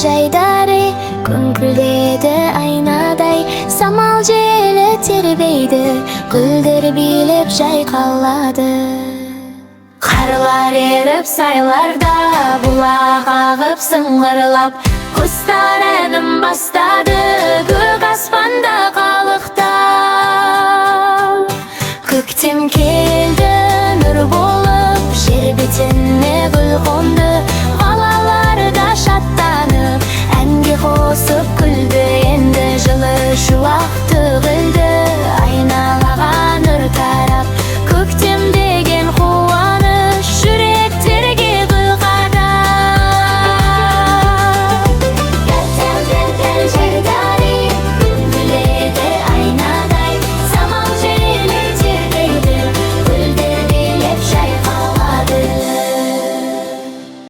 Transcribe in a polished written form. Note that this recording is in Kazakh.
жайдары, күңкілдеді айнадай. Самал желі тербейді, гүлдер билеп жайқалады. Қарлар еріп сайларда, бұлақ ағып сыңғырлап, құстар әнін бастады, көк аспанда қалықтап. Көктем келді нұр болып, жер бетіне гүл қонды.